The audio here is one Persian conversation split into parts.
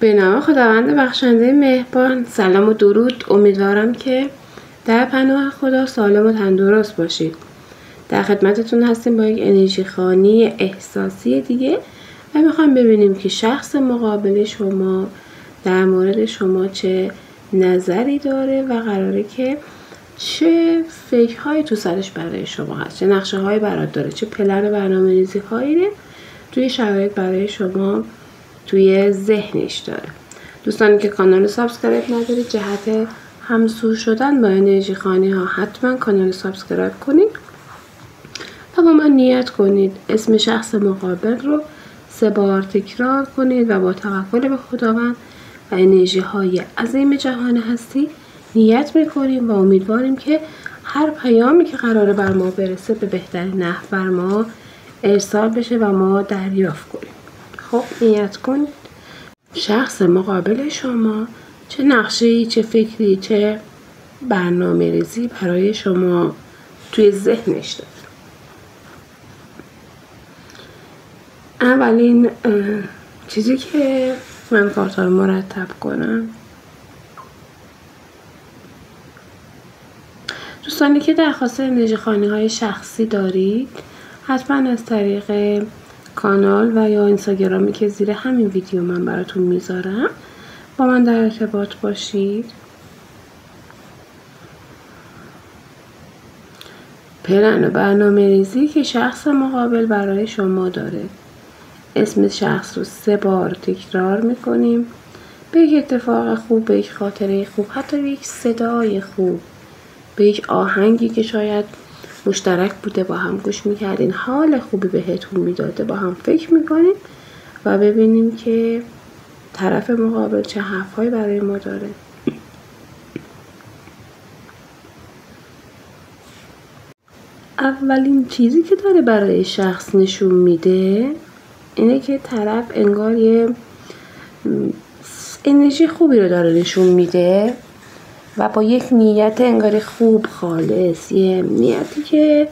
به نام خداوند بخشنده مهربان. سلام و درود. امیدوارم که در پناه خدا سالم و تندرست باشید. در خدمتتون هستیم با یک انرژی خوانی احساسی دیگه و میخوایم ببینیم که شخص مقابل شما در مورد شما چه نظری داره و قراره که چه فکرهایی تو سرش برای شما هست، چه نقشه هایی برات داره، چه پلن برنامه‌ریزی هایی توی شرایط برای شما توی ذهنش داره. دوستانی که کانال سابسکرایب ندارید جهت همسو شدن با انرژی خوانی ها حتما کانال سابسکرایب کنید و با من نیت کنید اسم شخص مقابل رو 3 بار تکرار کنید و با توکل به خداوند و انرژی های عظیم جهان هستی نیت میکنیم و امیدواریم که هر پیامی که قراره بر ما برسه به بهترین نحو بر ما ارسال بشه و ما دریافت کنیم. خب نیت کنید شخص مقابل شما چه نقشه‌ای، چه فکری، چه برنامه‌ریزی برای شما توی ذهنش داره. اولین چیزی که من کارتا رو مرتب کنم، دوستانی که درخواست انرژی خوانی‌های شخصی دارید حتما از طریق کانال و یا اینستاگرامی که زیر همین ویدیو من براتون میذارم با من در ارتباط باشید. پلن و برنامه ریزی که شخص مقابل برای شما داره، اسم شخص رو 3 بار تکرار میکنیم به یک اتفاق خوب، به یک خاطره خوب، حتی به یک صدای خوب، به یک آهنگی که شاید مشترک بوده با هم گوش میکردین، حال خوبی بهتون میداده، با هم فکر میکنیم و ببینیم که طرف مقابل چه حرفهایی برای ما داره. اولین چیزی که داره برای شخص نشون میده اینه که طرف انگار یه انرژی خوبی رو داره نشون میده و با یک نیت انگاری خوب خالص، یه نیتی که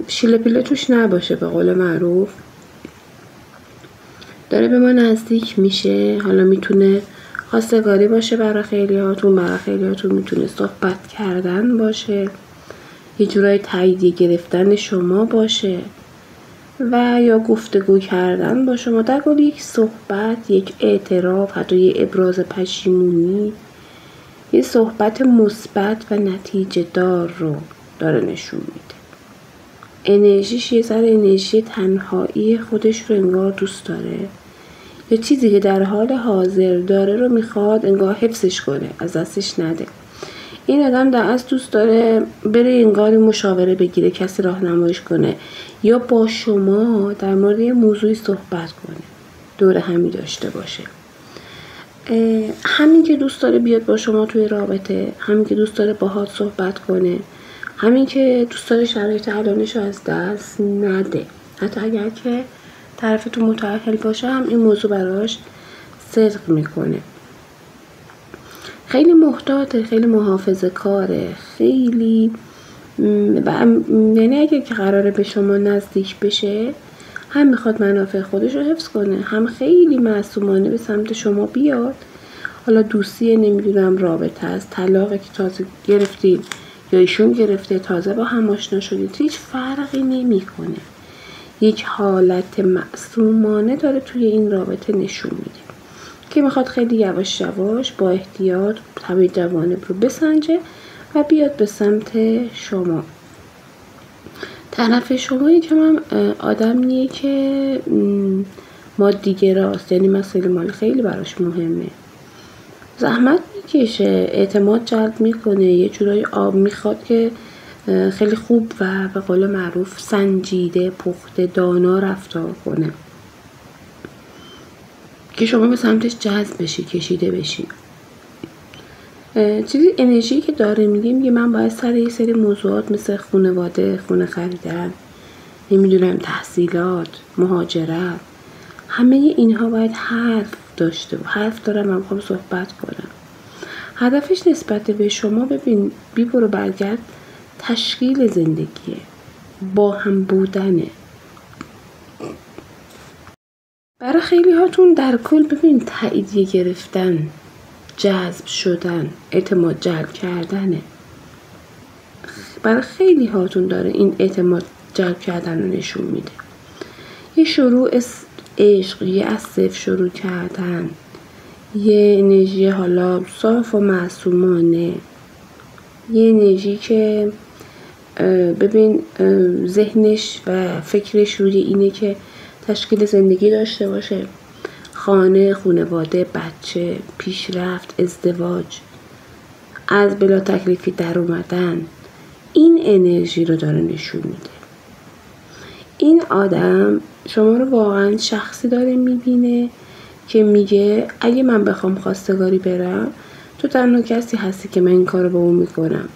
شیله پیله توش نباشه به قول معروف، داره به ما نزدیک میشه. حالا میتونه خواستگاری باشه برای خیلیاتون میتونه صحبت کردن باشه، یه جورای تاییدیه گرفتن شما باشه و یا گفتگو کردن با شما، در واقع یک صحبت، یک اعتراف، حتی یه ابراز پشیمونی، یه صحبت مثبت و نتیجه دار رو داره نشون میده. انرژیش یه ذره انرژی تنهایی خودش رو انگار دوست داره، یه چیزی که در حال حاضر داره رو میخواد انگار حفظش کنه، از دستش نده. این آدم در اصل دوست داره بره انگار مشاوره بگیره، کسی راهنماییش کنه یا با شما در مورد یه موضوعی صحبت کنه، دور همی داشته باشه. همین که دوست داره بیاد با شما توی رابطه، همین که دوست داره باهات صحبت کنه، همین که دوست داره شرایط الانش رو از دست نده، حتی اگر که طرفتون متأهل باشه هم این موضوع براش صدق میکنه. خیلی محتاطه، خیلی محافظه کاره، خیلی یعنی اگر که قراره به شما نزدیک بشه هم میخواد منافع خودش رو حفظ کنه، هم خیلی معصومانه به سمت شما بیاد. حالا دوستیه، نمیدونم رابطه است، طلاقه که تازه گرفتید یا ایشون گرفته تازه با هم آشنا شدید، هیچ فرقی نمیکنه. یک حالت معصومانه داره توی این رابطه نشون میده که میخواد خیلی یواش یواش با احتیاط طبیع جوانب رو بسنجه و بیاد به سمت شما. طرف شما یکم هم آدمیه که مادیگراست، یعنی مسئله مال خیلی براش مهمه، زحمت میکشه، اعتماد جلب میکنه، یه جورای آب میخواد که خیلی خوب و به قول معروف سنجیده، پخته، دانا رفتار کنه که شما به سمتش جذب بشی، کشیده بشی. چیزی انرژی که داره میگه من باید سر یه سری موضوعات مثل خانواده، خونه خریدن، نمیدونم تحصیلات، مهاجرت، همه اینها باید حرف داشته و حرف دارم، من میخوام صحبت کنم. هدفش نسبت به شما ببین بی برو برگرد تشکیل زندگیه، با هم بودنه. برای خیلی هاتون در کل ببین تاییدیه گرفتن، جذب شدن، اعتماد جلب کردنه. برای خیلی هاتون داره این اعتماد جلب کردن رو نشون میده. یه شروع عشق، یه از صفر شروع کردن، یه انرژی حالا صاف و معصومانه، یه انرژی که ببین ذهنش و فکرش روی اینه که تشکیل زندگی داشته باشه، خانه، خانواده، بچه، پیشرفت، ازدواج، از بلا تکلیفی در اومدن. این انرژی رو داره نشون میده. این آدم شما رو واقعا شخصی داره میبینه که میگه اگه من بخوام خواستگاری برم تو تنها کسی هستی که من این کار رو با اون میکنم،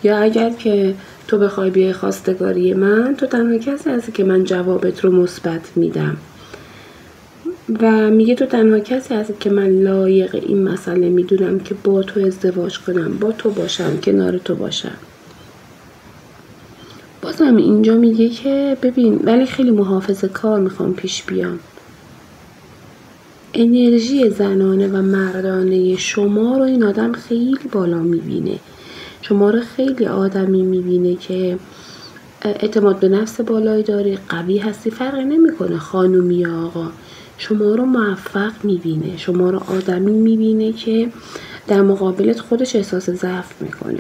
یا اگر که تو بخوای بیای خواستگاری من تو تنها کسی هستی که من جوابت رو مثبت میدم، و میگه تو تنها کسی هستی که من لایق این مسئله میدونم که با تو ازدواج کنم، با تو باشم، کنار تو باشم. بازم اینجا میگه که ببین ولی خیلی محافظه کار میخوام پیش بیام. انرژی زنانه و مردانه شما رو این آدم خیلی بالا میبینه. شما رو خیلی آدمی میبینه که اعتماد به نفس بالایی داری، قوی هستی، فرق نمیکنه خانومی یا آقا. شما رو موفق میبینه، شما رو آدمی میبینه که در مقابلت خودش احساس ضعف میکنه.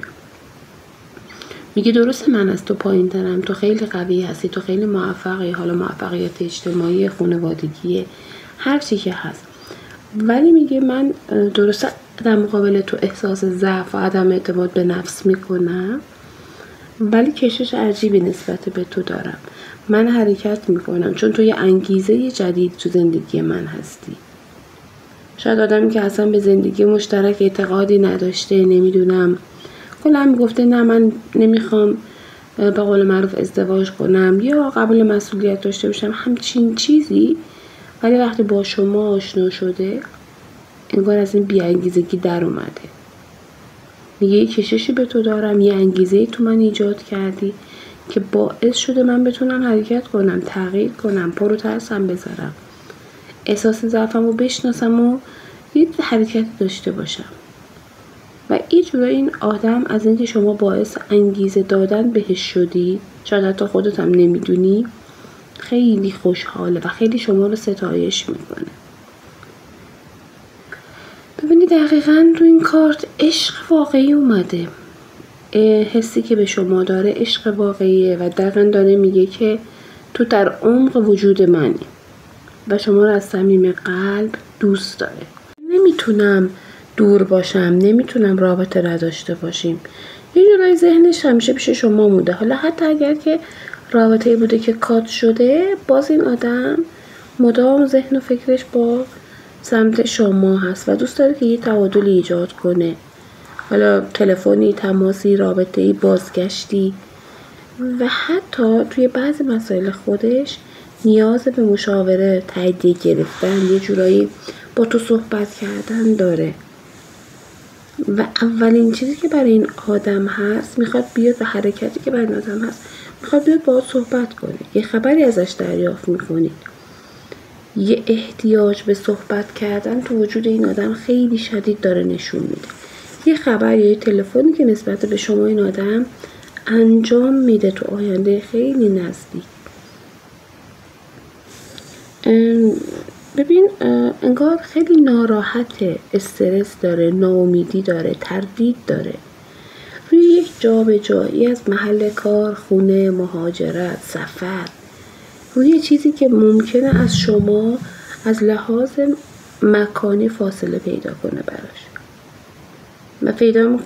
میگه درسته من از تو پایین ترم، تو خیلی قوی هستی، تو خیلی موفقی، حالا موفقیت اجتماعی، خانوادگی، هر چی که هست، ولی میگه من درسته در مقابل تو احساس ضعف و عدم اعتماد به نفس میکنم، ولی کشش عجیبی نسبت به تو دارم. من حرکت میکنم چون تو یه انگیزه جدید تو زندگی من هستی. شاید آدمی که اصلا به زندگی مشترک اعتقادی نداشته، نمیدونم، کلا میگفته نه من نمیخوام به قول معروف ازدواج کنم یا قبول مسئولیت داشته باشم، همچین چیزی، ولی وقتی با شما آشنا شده انگار از این بی‌انگیزگی در اومده. میگه یه کششی به تو دارم، یه انگیزه‌ای تو من ایجاد کردی که باعث شده من بتونم حرکت کنم، تغییر کنم، پرو ترسم بذارم، احساس ضعفم رو بشناسم و یه حرکت داشته باشم. و اینجوری این آدم از اینکه شما باعث انگیزه دادن بهش شدی، شاید حتی خودت هم نمیدونی، خیلی خوشحاله و خیلی شما رو ستایش میکنه. ببینید دقیقاً تو این کارت عشق واقعی اومده. حسی که به شما داره عشق واقعیه و دقیقاً داره میگه که تو در عمق وجود منی و شما رو از صمیم قلب دوست داره. نمیتونم دور باشم، نمیتونم رابطه نداشته باشیم. یه جورایی ذهنش همیشه پیش شما موده. حالا حتی اگر که رابطه بوده که کات شده، باز این آدم مدام ذهن و فکرش با سمت شما هست و دوست داره که یه تعادل ایجاد کنه. حالا تلفنی، تماسی، رابطه‌ای، بازگشتی، و حتی توی بعضی مسائل خودش نیاز به مشاوره، تاییدیه گرفتن، یه جورایی با تو صحبت کردن داره. و اولین چیزی که برای این آدم هست میخواد بیاد و حرکتی که برای این آدم هست میخواد بیاد باهات صحبت کنه، یه خبری ازش دریافت میکنید. یه احتیاج به صحبت کردن تو وجود این آدم خیلی شدید داره نشون میده. یه خبر یا یه تلفنی که نسبت به شما این آدم انجام میده تو آینده خیلی نزدیک. ببین انگار خیلی ناراحته، استرس داره، ناامیدی داره، تردید داره. روی یک جابجایی از محل کار، خونه، مهاجرت، سفر، روی چیزی که ممکنه از شما از لحاظ مکانی فاصله پیدا کنه براش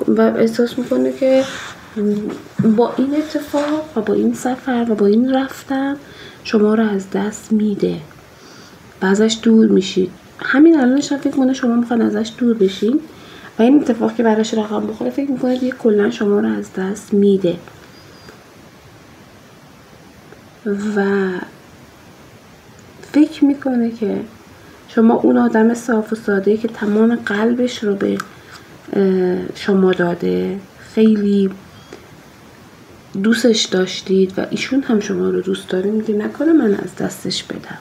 و احساس میکنه که با این اتفاق و با این سفر و با این رفتن شما رو از دست میده و ازش دور میشید. همین الانش فکر کنه شما میخوان ازش دور بشین و این اتفاق که براش رقم بخوره فکر میکنه دیگه کلا شما رو از دست میده و فکر میکنه که شما اون آدم صاف و ساده‌ای که تمام قلبش رو به شما داده، خیلی دوستش داشتید و ایشون هم شما رو دوست داره، میگه نکنه من از دستش بدم.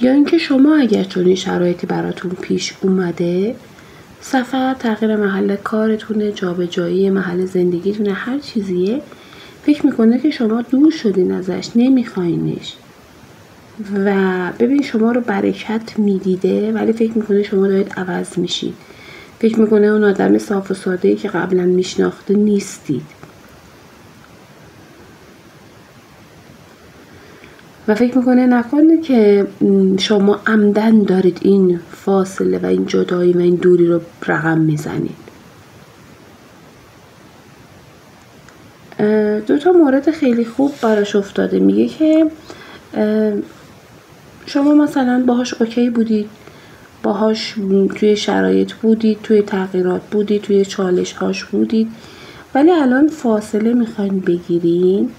یا اینکه شما اگر چنین شرایطی براتون پیش اومده، سفر، تغییر محل کارتونه، جابجایی محل زندگیتونه، هر چیزیه، فکر میکنه که شما دور شدین ازش، نمیخواینش و ببین شما رو برکت میدیده ولی فکر میکنه شما دارید عوض میشید. فکر میکنه اون آدم صاف و ساده‌ای که قبلا میشناخته نیستید و فکر میکنه نکنه که شما عمدن دارید این فاصله و این جدایی و این دوری رو رقم میزنید. 2 مورد خیلی خوب براش افتاده. میگه که شما مثلا باهاش اوکی بودید، باهاش توی شرایط بودید، توی تغییرات بودید، توی چالش هاش بودید، ولی الان فاصله میخواین بگیرین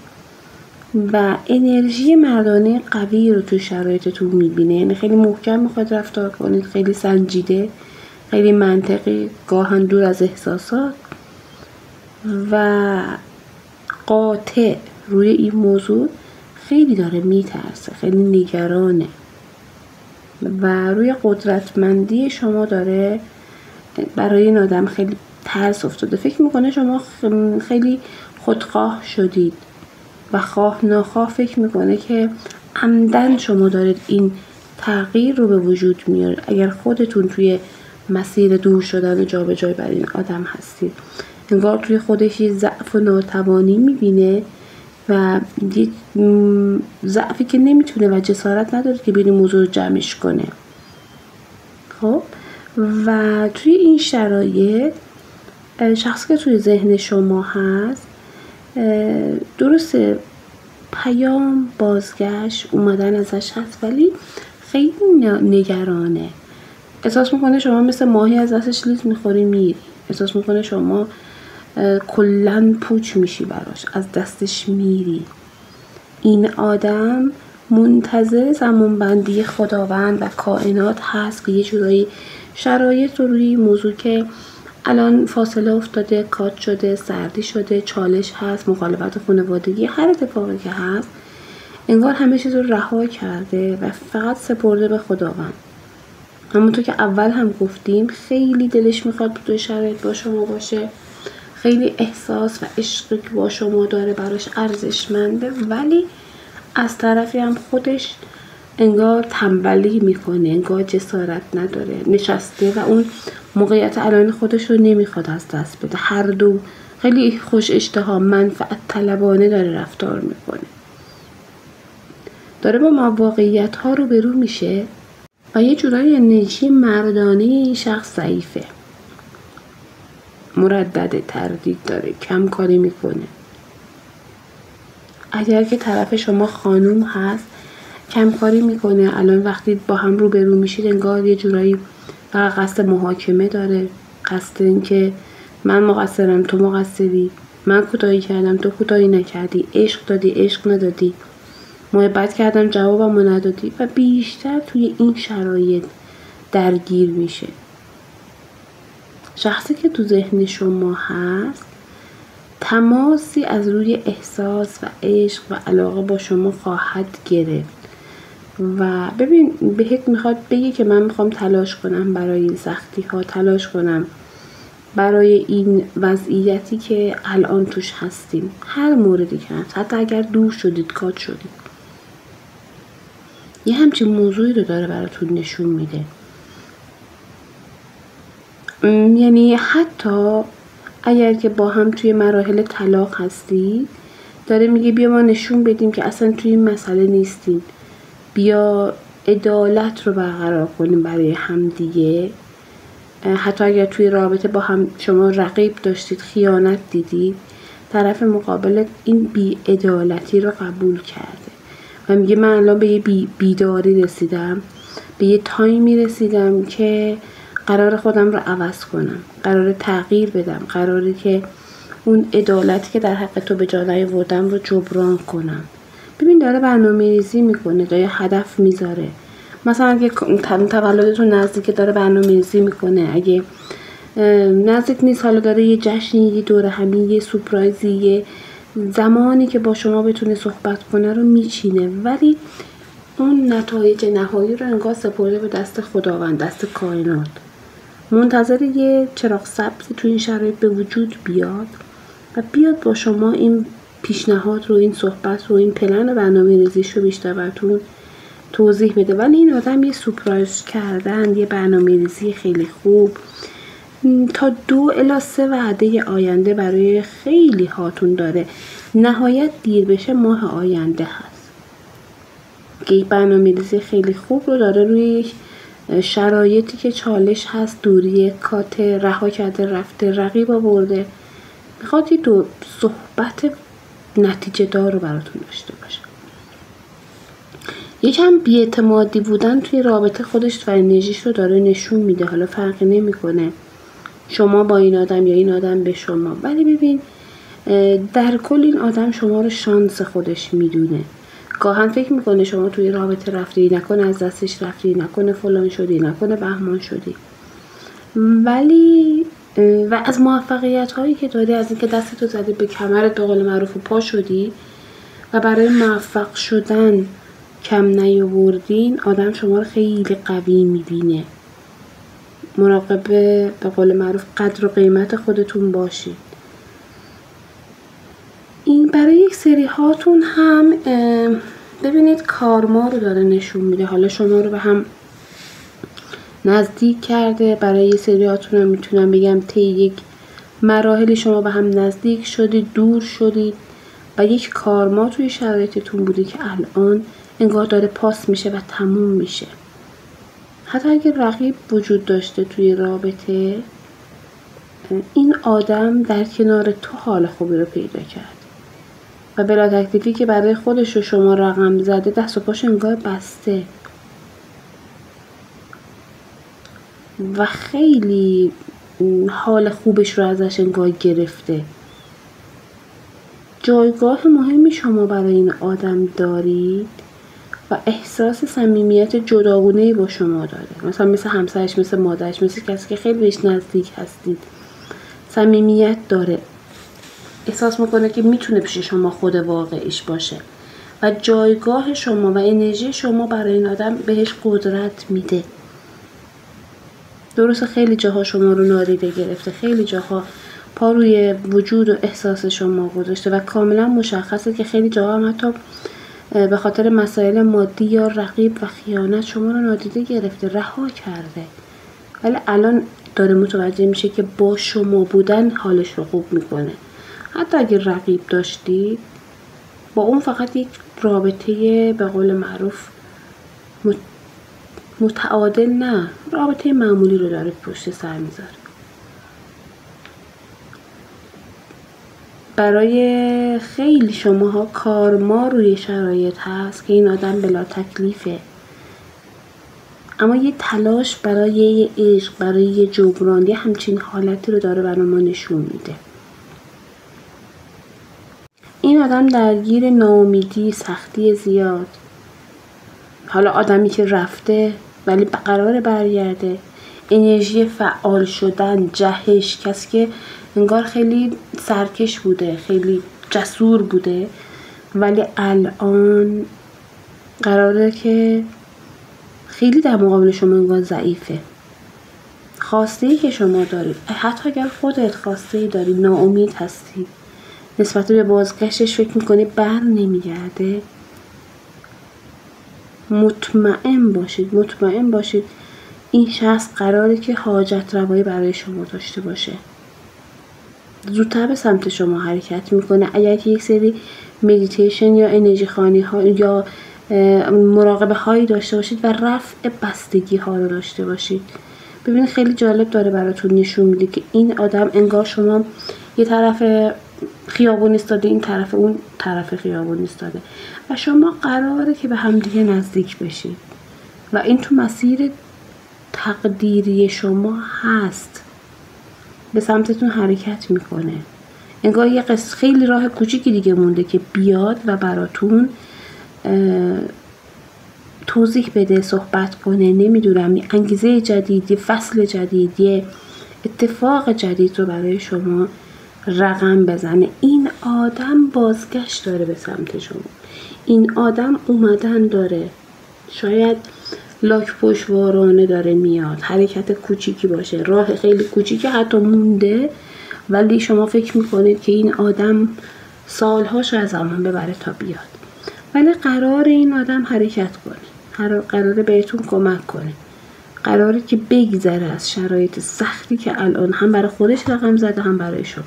و انرژی مردانه قوی رو توی شرایطتون میبینه. یعنی خیلی محکم میخواد رفتار کنید، خیلی سنجیده، خیلی منطقی، گاهن دور از احساسات و قاطع روی این موضوع. خیلی داره میترسه، خیلی نگرانه و روی قدرتمندی شما داره برای این آدم خیلی ترس افتاده. فکر میکنه شما خیلی خودخواه شدید و خواه ناخواه فکر میکنه که عمدن شما دارید این تغییر رو به وجود میارید اگر خودتون توی مسیر دور شدن و جابجایی برای این آدم هستید. انگار توی خودش یه ضعف و ناتوانی میبینه و یه ضعفی که نمیتونه و جسارت نداره که بین موضوع رو جمعش کنه. خب و توی این شرایط شخصی که توی ذهن شما هست درسته پیام بازگشت اومدن ازش هست ولی خیلی نگرانه. احساس میکنه شما مثل ماهی از دستش لیز میخوری میری. احساس میکنه شما کلن پوچ میشی براش، از دستش میری. این آدم منتظر زمانبندی خداوند و کائنات هست که یه جورایی شرایط رو روی موضوع که الان فاصله افتاده، کات شده، سردی شده، چالش هست، مخالفت خانوادگی، هر اتفاقی که هست، انگار همه چیز رو رها کرده و فقط سپرده به خداوند. همونطور که اول هم گفتیم خیلی دلش میخواد تو شرایط با شما باشه، خیلی احساس و عشقی که با شما داره براش ارزشمنده، ولی از طرفی هم خودش انگار تنبلی میکنه، انگار جسارت نداره، نشسته و اون موقعیت الان خودش رو نمیخواد از دست بده. هر دو خیلی خوش اشتها، منفعت طلبانه داره رفتار میکنه، داره با مواقعیت ها رو برو میشه و یه جورایی انرژی مردانه این شخص ضعیفه، مردد، تردید داره، کم کاری میکنه. اگر که طرف شما خانوم هست کم کاری میکنه. الان وقتی با هم روبرو میشید انگار یه جورایی قصد محاکمه داره، قصد این که من مقصرم تو مقصری، من کوتاهی کردم تو کوتاهی نکردی، عشق دادی عشق ندادی، محبت کردم جوابمو ندادی و بیشتر توی این شرایط درگیر میشه. شخصی که تو ذهن شما هست تماسی از روی احساس و عشق و علاقه با شما خواهد گرفت و ببین بهت میخواد بگه که من میخوام تلاش کنم برای این سختی ها، تلاش کنم برای این وضعیتی که الان توش هستیم، هر موردی که هست، حتی اگر دور شدید، کات شدید، یه همچین موضوعی رو داره براتون نشون میده. یعنی حتی اگر که با هم توی مراحل طلاق هستید داره میگه بیا ما نشون بدیم که اصلا توی این مسئله نیستیم، بیا عدالت رو برقرار کنیم برای هم دیگه. حتی اگر توی رابطه با هم شما رقیب داشتید، خیانت دیدید، طرف مقابل این بی‌عدالتی رو قبول کرده و میگه من الان به یه بیداری رسیدم، به یه تایمی رسیدم که قرار خودم رو عوض کنم، قرار تغییر بدم، قراره که اون عدالتی که در حق تو به جا نیاوردم رو جبران کنم. ببین داره برنامه‌ریزی میکنه، داره هدف میذاره. مثلا اگه تولدتون نزدیکه داره برنامه‌ریزی میکنه، اگه نزدیک نیست حالا داره یه جشنی، یه دوره همی، یه سورپرایزی، یه زمانی که با شما بتونه صحبت کنه رو میچینه. ولی اون نتایج نهایی رو انگار سپرده به دست خداوند، دست کائنات، منتظر یه چراغ سبزی تو این شرایط به وجود بیاد و بیاد با شما این پیشنهاد رو، این صحبت رو، این پلن برنامه‌ریزیش رو بیشتر براتون توضیح بده. ولی این آدم یه سورپرایز کردن، یه برنامه‌ریزی خیلی خوب تا 2 الی 3 وعده آینده برای خیلی هاتون داره. نهایت دیر بشه ماه آینده هست که این برنامه‌ریزی خیلی خوب رو داره روی شرایطی که چالش هست، دوری کات، رها کرده، رفته، رقیب آورده، میخواد یه دو صحبت نتیجه دار رو براتون داشته باشه. یکم بی‌اعتمادی بودن توی رابطه خودش و انرژیش رو داره نشون میده. حالا فرقی نمیکنه شما با این آدم یا این آدم به شما، ولی ببین در کل این آدم شما رو شانس خودش میدونه. گاهن فکر میکنه شما توی رابطه رفتی، نکنه از دستش رفتی، نکنه فلان شدی، نکنه بهمان شدی، ولی و از موفقیت هایی که داری، از اینکه دستتو زدی به کمرت به قول معروف و پا شدی و برای موفق شدن کم نیاوردین، آدم شما رو خیلی قوی میبینه. مراقب به قول معروف قدر و قیمت خودتون باشید. این برای یک سری هاتون هم ببینید کارما رو داره نشون میده. حالا شما رو به هم نزدیک کرده. برای یه سری هاتون هم میتونم بگم طی یک مراحلی شما به هم نزدیک شدید، دور شدید و یک کارما توی شرایطتون بوده که الان انگار داره پاس میشه و تموم میشه. حتی اگر رقیب وجود داشته توی رابطه، این آدم در کنار تو حال خوبی رو پیدا کرد و بلا تکلیفی که برای خودش رو شما رقم زده، دست و پاش انگار بسته و خیلی حال خوبش رو ازش انگار گرفته. جایگاه مهمی شما برای این آدم دارید و احساس صمیمیت جداگونه‌ای با شما داره، مثل همسرش، مثل مادرش، مثل کسی که خیلی بهش نزدیک هستید. صمیمیت داره، احساس میکنه که میتونه پیش شما خود واقعیش باشه و جایگاه شما و انرژی شما برای این آدم بهش قدرت میده. درسته خیلی جاها شما رو نادیده گرفته، خیلی جاها پا روی وجود و احساس شما گذاشته و کاملا مشخصه که خیلی جاها هم حتی به خاطر مسائل مادی یا رقیب و خیانت شما رو نادیده گرفته، رها کرده، ولی الان داره متوجه میشه که با شما بودن حالش رو خوب میکنه. حتی اگر رقیب داشتی، با اون فقط یک رابطه به قول معروف متعادل نه، رابطه معمولی رو داره پشت سر میذاره. برای خیلی شماها کارما روی شرایط هست که این آدم بلا تکلیفه، اما یه تلاش برای یه عشق، برای یه جبران، یه همچین حالتی رو داره برای ما نشون میده. این آدم درگیر ناامیدی، سختی زیاد. حالا آدمی که رفته ولی قراره برگرده، انرژی فعال شدن، جهش، کسی که انگار خیلی سرکش بوده، خیلی جسور بوده، ولی الان قراره که خیلی در مقابل شما انگار ضعیفه. خواسته‌ای که شما دارید، حتی اگر خودت خواسته‌ای داری، ناامید هستی، نسبت به بازگشتش فکر میکنی بر نمیگرده، مطمئن باشید این شخص قراره که حاجت روایی برای شما داشته باشه. زودتر به سمت شما حرکت میکنه. اگر که یک سری مدیتیشن یا انرژی خوانی ها یا مراقبه هایی داشته باشید و رفع بستگی ها رو داشته باشید، ببینید خیلی جالب داره براتون نشون میده که این آدم انگار شما یه طرف خیابون ایستاده، این طرف اون طرف خیابون ایستاده و شما قراره که به همدیگه نزدیک بشید و این تو مسیر تقدیری شما هست، به سمتتون حرکت میکنه. انگار یه خیلی راه کوچیکی دیگه مونده که بیاد و براتون توضیح بده، صحبت کنه، نمیدونم، یه انگیزه جدید، یه فصل جدید، یه اتفاق جدید رو برای شما رقم بزنه. این آدم بازگشت داره به سمت شما، این آدم اومدن داره. شاید لاک پشتوارانه داره میاد، حرکت کوچیکی باشه، راه خیلی کوچیکی حتی مونده، ولی شما فکر میکنید که این آدم سالها شاید زمان ببره تا بیاد، ولی قرار این آدم حرکت کنه، قراره بهتون کمک کنه، قراره که بگذره از شرایط سختی که الان هم برای خودش رقم زده هم برای شما.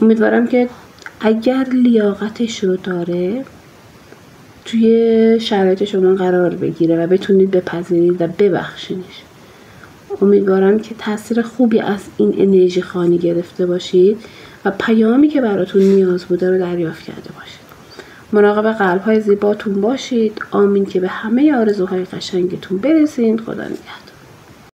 امیدوارم که اگر لیاقتش رو داره توی شرایط شما قرار بگیره و بتونید بپذیرید و ببخشینش. امیدوارم که تاثیر خوبی از این انرژی خانی گرفته باشید و پیامی که براتون نیاز بوده رو دریافت کرده باشید. مراقب قلب‌های زیباتون باشید. آمین که به همه آرزوهای قشنگتون برسید. خدا نگهدار.